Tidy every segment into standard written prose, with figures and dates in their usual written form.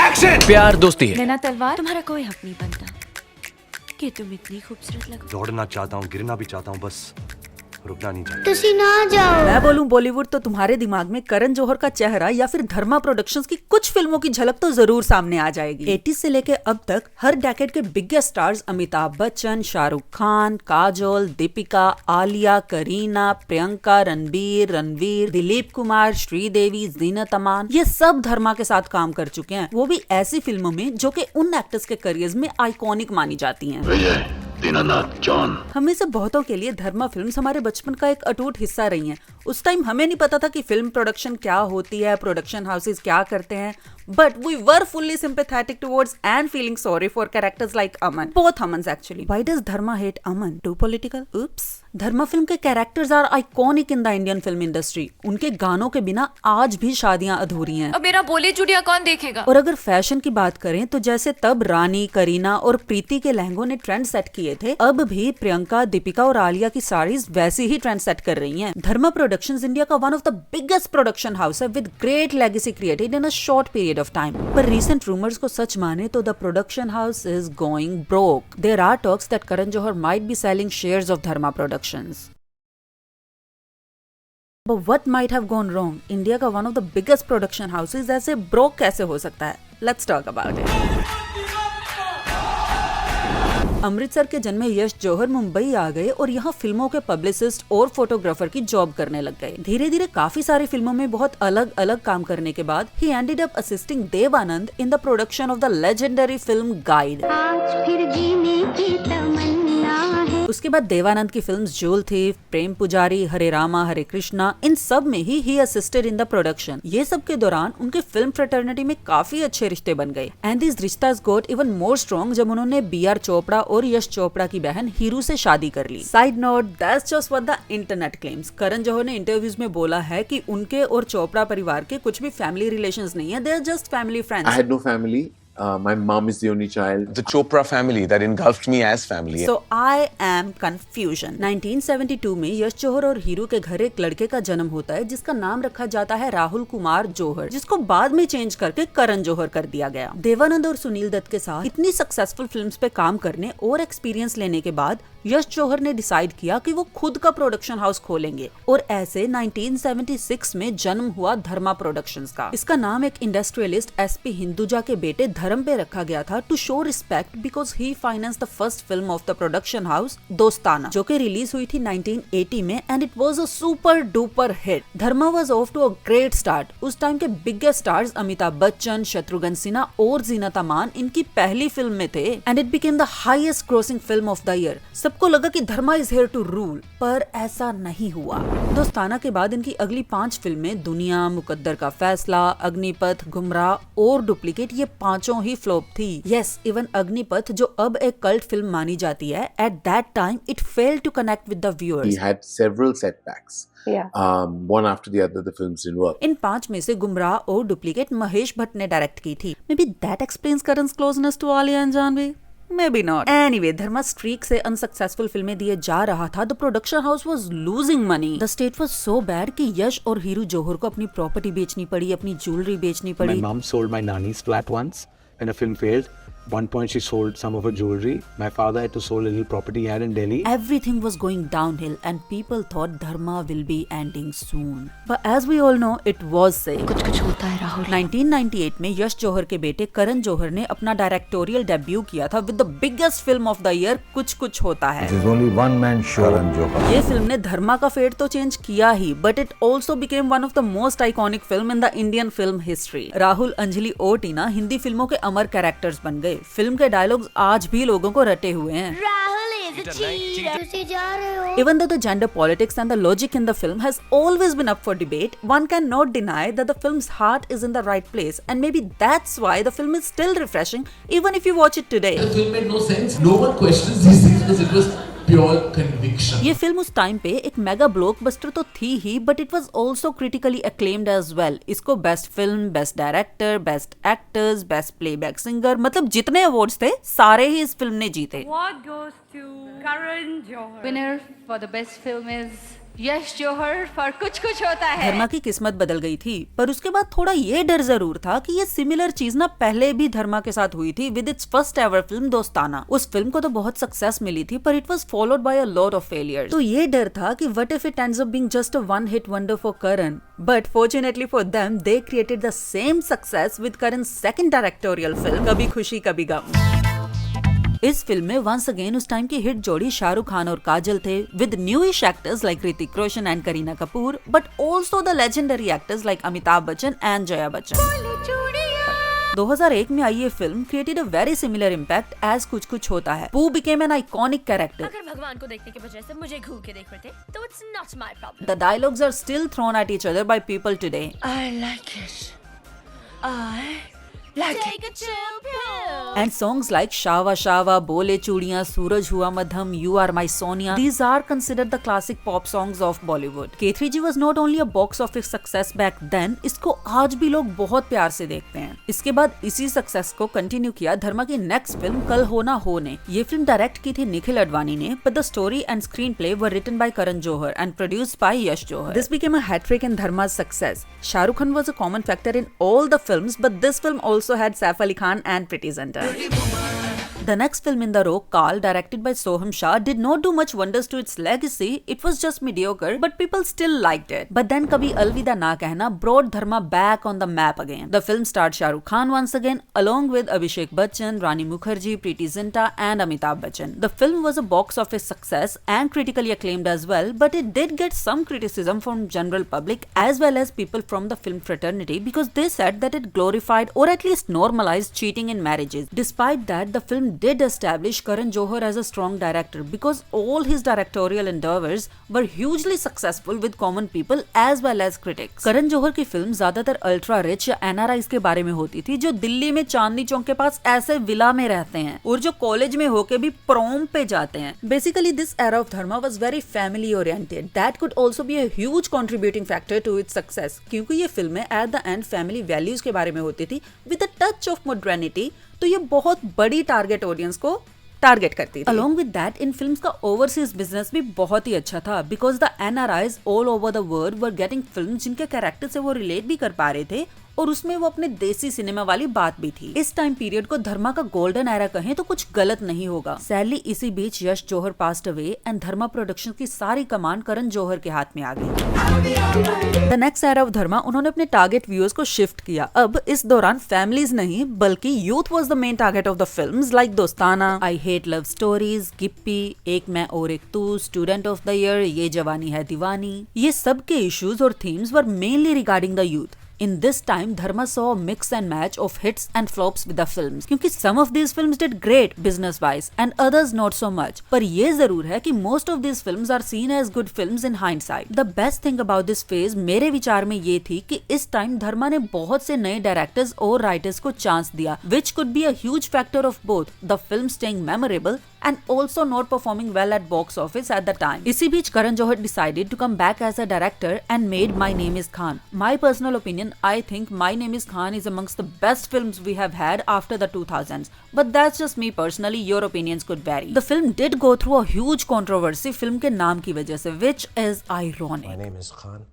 Action. प्यार दोस्ती है। नैना तलवार, तुम्हारा कोई हक नहीं बनता कि तुम इतनी खूबसूरत लगो। दौड़ना चाहता हूँ, गिरना भी चाहता हूँ, बस रुकना नहीं चाहता। तुसी ना जाओ। मैं बोलूं बॉलीवुड तो तुम्हारे दिमाग में करण जौहर का चेहरा या फिर धर्मा प्रोडक्शंस की कुछ फिल्मों की झलक तो जरूर सामने आ जाएगी। 80s से लेके अब तक हर डेकेड के बिगेस्ट स्टार्स अमिताभ बच्चन, शाहरुख खान, काजोल, दीपिका, आलिया, करीना, प्रियंका, रणवीर, दिलीप कुमार, श्रीदेवी, जीनत अमान, ये सब धर्मा के साथ काम कर चुके हैं, वो भी ऐसी फिल्मों में जो कि उन एक्टर्स के करियर्स में आइकॉनिक मानी जाती हैं। दीनानाथ जॉन। हमें से बहुतों के लिए धर्मा फिल्म्स हमारे बचपन का एक अटूट हिस्सा रही हैं। उस टाइम हमें नहीं पता था कि फिल्म प्रोडक्शन क्या होती है, प्रोडक्शन हाउसेस क्या करते हैं, but we were fully sympathetic towards and feeling sorry for characters like Aman. Both Amans actually. Why does Dharma hate Aman? Too political? Oops. Dharma film के characters are iconic in the Indian film industry. उनके गानों के बिना आज भी शादियां अधूरी हैं। अब मेरा बोले चुड़िया कौन देखेगा? और अगर फैशन की बात करें तो जैसे तब रानी, करीना और प्रीति के लहंगों ने ट्रेंड सेट किए थे, अब भी प्रियंका, दीपिका और आलिया की साड़ीज वैसे ही ट्रेंड सेट कर रही हैं। धर्मा प्रोडक्शंस इंडिया का one of the biggest production house है with great legacy created in a short period of time. पर रीसेंट रूमर्स को सच माने तो the production house is going broke. There are talks that Karan Johar might be selling shares of Dharma productions. But what might have gone wrong? India का one of the biggest production houses ऐसे broke कैसे हो सकता है? Let's talk about it. Amritsar के जन्मे यश जौहर मुंबई आ गए और यहाँ फिल्मों के पब्लिसिस्ट और फोटोग्राफर की जॉब करने लग गए। धीरे धीरे काफी सारी फिल्मों में बहुत अलग अलग काम करने के बाद ही ended up assisting Dev Anand in the production of the legendary film Guide. आज फिर जीने की तमन्ना है। उसके बाद देवानंद की फिल्म्स जूल थीफ, प्रेम पुजारी, हरे रामा हरे कृष्णा, इन सब में ही असिस्टेड इन द प्रोडक्शन। ये सब के दौरान उनके फिल्म फ्रेटर्निटी में काफी अच्छे रिश्ते बन गए एंड दिस रिश्तास गॉट इवन मोर स्ट्रॉन्ग जब उन्होंने BR चोपड़ा और यश चोपड़ा की बहन हीरू से शादी कर ली। Side note, that's just what the internet claims. Karan Johar ने इंटरव्यूज में बोला है कि उनके और चोपड़ा परिवार के कुछ भी फैमिली रिलेशंस नहीं है, they are just family friends. I had no family. My mom is the only child. The Chopra family that engulfed me as family. So I am confusion. 1972 में यश जौहर और हीरू के घर एक लड़के का जन्म होता है जिसका नाम रखा जाता है राहुल कुमार जौहर, जिसको बाद में चेंज करके करण जौहर कर दिया गया। देवानंद और सुनील दत्त के साथ इतनी सक्सेसफुल फिल्म्स पे काम करने और एक्सपीरियंस लेने के बाद यश जौहर ने डिसाइड किया कि वो खुद का प्रोडक्शन हाउस खोलेंगे और ऐसे 1976 में जन्म हुआ धर्मा प्रोडक्शंस का। इसका नाम एक इंडस्ट्रियलिस्ट SP हिंदुजा के बेटे धर्म पे रखा गया था to show respect because he finance the first film of the production house Dostana, जो कि रिलीज हुई थी 1980 में and it was a super duper hit. Dharma was off to a great start. उस टाइम के बिगेस्ट स्टार्स अमिताभ बच्चन, शत्रुघ्न सिन्हा और जीनत अमान इनकी पहली फिल्म में थे and it became the highest grossing film of the year. सबको लगा कि धर्मा इज हियर टू रूल, पर ऐसा नहीं हुआ। दोस्ताना के बाद इनकी अगली 5 फिल्में दुनिया, मुकद्दर का फैसला, अग्निपथ, गुमराह और डुप्लीकेट, ये पांचों ही फ्लॉप थी। यस, इवन अग्निपथ जो अब एक कल्ट फिल्म मानी जाती है, at that time it failed to connect with the viewers. He had several setbacks. One after the other, the films didn't work. इन 5 में से गुमराह और डुप्लीकेट महेश भट्ट ने डायरेक्ट की थी। मे बी दैट एक्सप्लेन्स करण's closeness to Alia and Janhvi. Maybe not. Anyway, Dharma streak से unsuccessful फिल्में दिए जा रहा था। The production house was losing money. The state was so bad कि यश और हीरू जौहर को अपनी प्रॉपर्टी बेचनी पड़ी, अपनी ज्वेलरी बेचनी पड़ी। My mom sold my nanny's flat once when a film failed. One point she sold some of her jewelry. My father had to sell a little property he had in Delhi. Everything was going downhill and people thought Dharma will be ending soon. But as we all know, it was safe. कुछ होता है राहुल। 1998 में यश जौहर के बेटे करण जौहर ने अपना directorial debut किया था with the biggest film of the year, कुछ होता है। There's only one man show. Karan Johar. ये फिल्म ने धर्मा का फेट तो चेंज किया ही, but it also became one of the most iconic film in the Indian film history. Rahul, Anjali और टीना हिंदी फिल्मों के अमर कैरेक्टर्स बन गए। फिल्म के डायलॉग्स आज भी लोगों को रटे हुए हैं। Rahul is cheater. तुसी जा रहे हो। Even though the gender politics and the logic in the film has always been up for debate, one cannot deny that the film's heart is in the right place, and maybe that's why the film is still refreshing even if you watch it today. The film made no sense. No one questions these things because it was pure conviction. ये फिल्म उस time पे एक mega blockbuster तो थी ही, but it was also critically acclaimed as well. इसको best film, best director, best actors, best playback singer, मतलब जितने अवार्ड्स थे सारे ही इस फिल्म ने जीते। What goes to Karan Johar? Winner for the best film is Yash Johar for Kuch Kuch होता है। धर्मा की किस्मत बदल गई थी, पर उसके बाद थोड़ा ये डर जरूर था कि ये सिमिलर चीज ना पहले भी धर्मा के साथ हुई थी with its first ever film दोस्ताना। उस फिल्म को तो बहुत सक्सेस मिली थी, पर it was followed by a lot of failures. तो ये डर था कि what if it ends up being just a one hit wonder for Karan, but fortunately for them they created the same success with करण's second directorial film Kabhi Khushi Kabhi Gham. इस फिल्म में once again उस टाइम की हिट जोड़ी शाहरुख खान और काजल थे, with newish actors like Hrithik Roshan and Kareena Kapoor, but also the legendary actors like Amitabh Bachchan and Jaya Bachchan. 2001 में आई ये film created a very similar impact as Kuch Kuch होता है। पू बिकेम एन आइकॉनिक कैरेक्टर। अगर भगवान को देखने की वजह से मुझे घूर के देख रहे थे, तो it's not my problem. The dialogues are still thrown at each other by people today. I like it. I like Take a chill pill. And songs like Shava Shava, Bole Chudiyan, Suraj Hua Madham, You Are My Sonia, these are considered the classic pop songs of Bollywood. K3G was not only a box office success back then, इसको आज भी लोग बहुत प्यार से देखते हैं। इसके बाद इसी सक्सेस को कंटिन्यू किया धर्मा की नेक्स्ट फिल्म कल हो ना हो ने। ये फिल्म डायरेक्ट की थी निखिल अडवाणी ने, but the story and screenplay were written by Karan Johar and produced by Yash Johar. This became a hat trick in Dharma's success. Shah Rukh Khan was a common factor in all the films, but this film also had Saif Ali Khan and Preity Zinta. The next film in the row, Kaal, directed by Soham Shah, did not do much wonders to its legacy. It was just mediocre, but people still liked it. But then Kabhi Alvida Na Kehna brought Dharma back on the map again. The film starred Shah Rukh Khan once again, along with Abhishek Bachchan, Rani Mukherjee, Preity Zinta, and Amitabh Bachchan. The film was a box office success and critically acclaimed as well, but it did get some criticism from general public as well as people from the film fraternity because they said that it glorified or at least normalized cheating in marriages. Despite that, the film did establish Karan Johar as a strong director because all his directorial endeavors were hugely successful with common people as well as critics. Karan Johar की film ज्यादातर ultra rich या NRIs के बारे में होती थी जो दिल्ली में चांदनी चौक के पास ऐसे विला में रहते हैं और जो कॉलेज में होके भी प्रोम पे जाते हैं। Basically, this era of Dharma was very family oriented. That could also be a huge contributing factor to its success क्योंकि ये फिल्में at the end family values के बारे में होती थी with a touch of modernity, तो ये बहुत बड़ी टारगेट ऑडियंस को टारगेट करती थी। Along with that, in films का ओवरसीज बिजनेस भी बहुत ही अच्छा था because the NRIs all over the world were getting films जिनके कैरेक्टर से वो रिलेट भी कर पा रहे थे और उसमें वो अपने देसी सिनेमा वाली बात भी थी। इस टाइम पीरियड को धर्मा का गोल्डन एरा कहें तो कुछ गलत नहीं होगा। सैडली इसी बीच Yash Johar passed away and Dharma production की सारी कमान करण जौहर के हाथ में आ गई। द नेक्स्ट एरा ऑफ धर्मा उन्होंने अपने टारगेट व्यूअर्स को शिफ्ट किया। अब इस दौरान फैमिलीज नहीं बल्कि youth was the main target of the films like Dostana, I hate love stories, Gippi, एक मैं और एक तू, स्टूडेंट ऑफ द ईयर, ये जवानी है दीवानी। ये सब के इश्यूज और themes were mainly regarding the youth. In this time, Dharma saw a mix and match of hits and flops with the films. क्योंकि some of these films did great business-wise and others not so much. पर ये जरूर है कि most of these films are seen as good films in hindsight. The best thing about this phase मेरे विचार में ये थी कि इस टाइम धर्मा ने बहुत से नए डायरेक्टर्स और राइटर्स को चांस दिया, which could be a huge factor of both the film staying memorable and also not performing well at box office at the time. इसी बीच Karan Johar decided to come back as a director and made My Name is Khan. My personal opinion, I think My Name is Khan is amongst the best films we have had after the 2000s. But that's just me personally. Your opinions could vary. The film did go through a huge controversy film के नाम की वजह से, which is ironic. My name is Khan.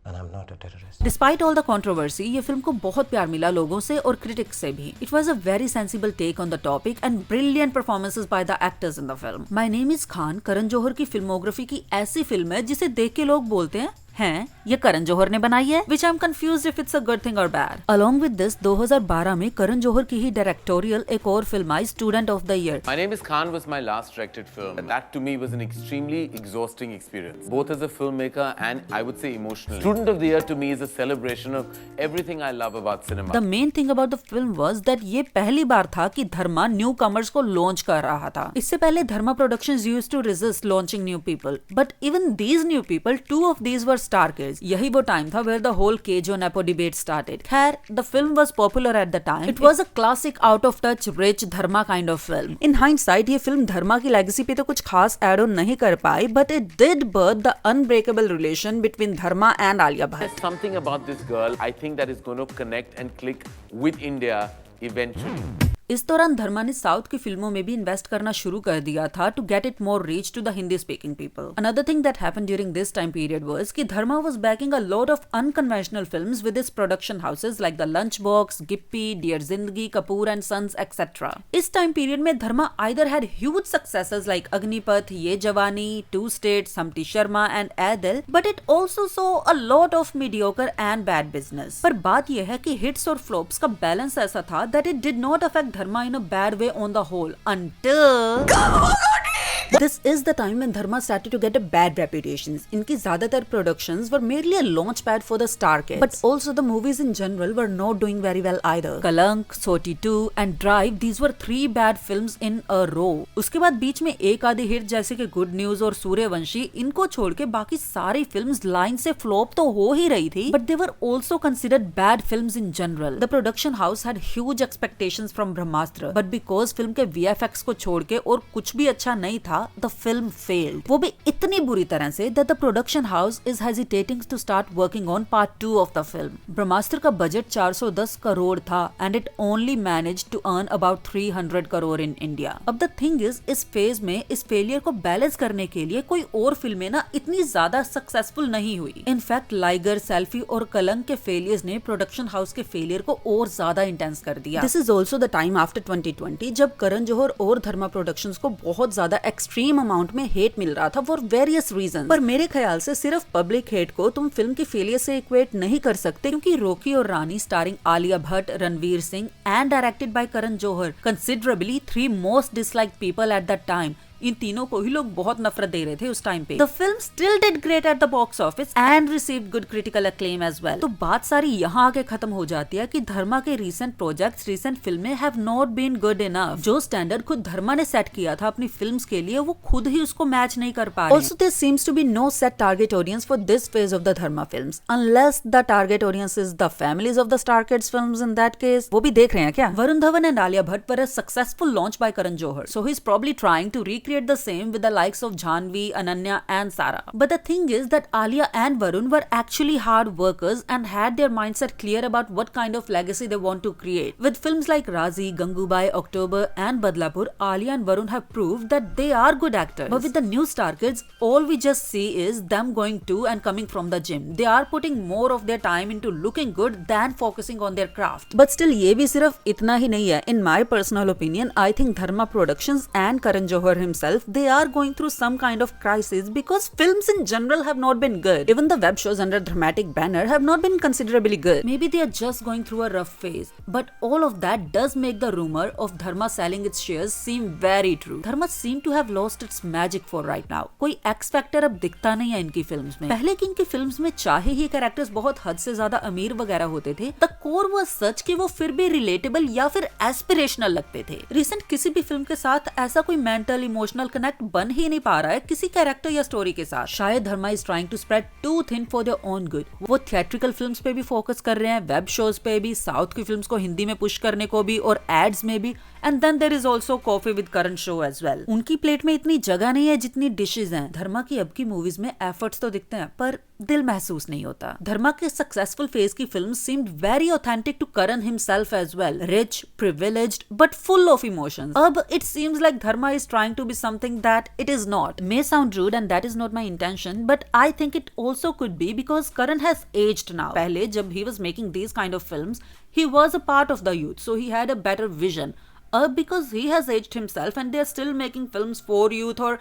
And I'm not a terrorist. Despite all the controversy, ये film को बहुत प्यार मिला लोगों से और क्रिटिक्स से भी. It was a very sensible take on the topic and brilliant performances by the actors in the film. My Name is Khan Karan Johar की फिल्मोग्राफी की ऐसी फिल्म है जिसे देख के लोग बोलते हैं ये करण जौहर ने बनाई है, which I'm confused if it's a good thing or bad. Along with this, 2012 में करण जौहर की ही डायरेक्टोरियल एक और film I, student of the year. My Name is Khan was my last directed film, and that to me was an extremely exhausting experience, both as a filmmaker and I would say emotionally. Student of the Year to me is a celebration of everything I love about cinema. The main thing about the film was that ये पहली बार था कि धर्मा new commerce को launch कर रहा था. इससे पहले धर्मा productions used to resist launching new people, but even these new people, two of these were star kids. यही वो टाइम था where the whole Kejo Nepo debate started. खैर, the film was popular at the time. It was a classic out of touch rich Dharma kind of film. In hindsight, ये film धर्मा की legacy पे तो कुछ खास add on नहीं कर पाई, but it did birth the unbreakable relation between Dharma and Alia Bhatt. There's something about this girl I think that is going to connect and click with India eventually. इस दौरान धर्मा ने south की फिल्मों में भी invest करना शुरू कर दिया था to get it more reach to the Hindi speaking people. Another thing that happened during this time period was कि Dharma was backing a lot of unconventional films with his production houses like the lunchbox, Gippi, dear Zindagi, Kapoor and sons etcetera. इस time period में Dharma either had huge successes like Agneepath, Yeh Jawaani, two states, Humpty Sharma and Ae Dil, but it also so a lot of mediocre and bad business. पर बात यह है कि hits और flops का balance ऐसा था that it did not affect Dharma in a bad way on the whole until this is the time when Dharma started to get a bad reputations. इनकी ज्यादातर productions were merely a launch pad for the star kids, but also the movies in general were not doing very well either. Kalank, Soti 2 and Drive, these were 3 bad films in a row. उसके बाद बीच में एक आधी hit जैसे कि good news और सूर्यवंशी, इनको छोड़ के बाकी सारी फिल्म्स लाइन से फ्लॉप तो हो ही रही थी, but they were also considered bad films in general. The production house had huge expectations from Brahmastra, but because film के VFX को छोड़ के और कुछ भी अच्छा नहीं था, the film failed. वो भी इतनी बुरी तरह से that the production house is hesitating to start working on part 2 of the film. ब्रह्मास्त्र का बजट 410 करोड़ था and it only managed to earn about 300 crore in India. अब the thing is, इस फेज में इस फेलियर को बैलेंस करने के लिए कोई और फिल्में ना इतनी ज्यादा सक्सेसफुल नहीं हुई। इनफैक्ट लाइगर, सेल्फी और कलंक के फेलियर्स ने प्रोडक्शन हाउस के फेलियर को और ज्यादा इंटेंस कर दिया। This is also the time after 2020 जब करण जौहर और धर्मा प्रोडक्शंस को बहुत ज्यादा एक्सट्रीम अमाउंट में हेट मिल रहा था फॉर वेरियस रीजन। पर मेरे ख्याल से सिर्फ पब्लिक हेट को तुम फिल्म की फेलियर से इक्वेट नहीं कर सकते, क्योंकि रॉकी और Rani starring Alia Bhatt, Ranveer Singh and directed by Karan Johar, considerably 3 most disliked people at that time, इन तीनों को ही लोग बहुत नफरत दे रहे थे उस टाइम पे। The film still did great at the box office and received good critical acclaim as well. तो बात सारी यहाँ आके खत्म हो जाती है कि धर्मा के रीसेंट प्रोजेक्ट्स, रीसेंट फिल्में have not been good enough. जो स्टैंडर्ड खुद धर्मा ने सेट किया था अपनी फिल्म्स के लिए, वो खुद ही उसको मैच नहीं कर पा रहे। Also there seems to be no set target audience for this phase of the Dharma films, unless the target audience is the families of the star kids films. In that case वो भी देख रहे हैं क्या? Varun Dhawan and Alia Bhatt were a successful launch by Karan Johar, so he is probably trying to recreate the same with the likes of Jhanvi, Ananya and Sara. But the thing is that Alia and Varun were actually hard workers and had their mindset clear about what kind of legacy they want to create. With films like Razi, Gangubai, October and Badlapur, Alia and Varun have proved that they are good actors. But with the new star kids, all we just see is them going to and coming from the gym. They are putting more of their time into looking good than focusing on their craft. But still ये भी सिर्फ इतना ही नहीं है. In my personal opinion, I think Dharma Productions and Karan Johar himself, they are going through some kind of crisis because films in general have not been good. Even the web shows under dramatic banner have not been considerably good. Maybe they are just going through a rough phase. But all of that does make the rumor of Dharma selling its shares seem very true. Dharma seem to have lost its magic for right now. कोई X factor अब दिखता नहीं है इनकी films में। पहले की इनकी फिल्म्स में चाहे ही कैरेक्टर्स बहुत हद से ज्यादा अमीर वगैरह होते थे, द कोर वाज सच कि वो फिर भी रिलेटेबल या फिर एस्पिरेशनल लगते थे। रिसेंट किसी भी फिल्म के साथ ऐसा कोई मेंटल इमोशनल कनेक्ट बन ही नहीं पा रहा है किसी कैरेक्टर या स्टोरी के साथ। शायद Dharma is trying to spread too thin for their own good. वो थिएट्रिकल फिल्म्स पे भी फोकस कर रहे हैं, वेब शोज पे भी, साउथ की फिल्म्स को हिंदी में पुश करने को भी और एड्स में भी। And then there is also coffee with Karan show as well. उनकी प्लेट में इतनी जगह नहीं है जितनी डिशेज हैं। धर्मा की अब की मूवीज में एफर्ट्स तो दिखते हैं पर दिल महसूस नहीं होता। धर्मा के सक्सेसफुल फेज की film seemed very authentic to Karan himself as well, rich, privileged but full of emotions. अब it seems like Dharma is trying to be something that it is not. May sound rude and that is not my intention, but I think it also could be because Karan has aged now. पहले जब he was making these kind of films, he was a part of the youth, so he had a better vision. Because he has aged himself and they are still making films for youth or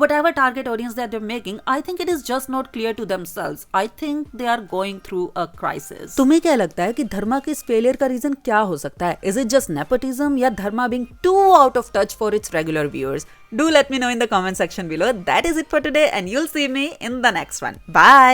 whatever target audience that they're making, I think it is just not clear to themselves. I think they are going through a crisis. तुम्हें क्या लगता है कि धर्मा के इस failure का reason क्या हो सकता है? Is it just nepotism या धर्मा being too out of touch for its regular viewers? Do let me know in the comment section below. That is it for today and you'll see me in the next one. Bye!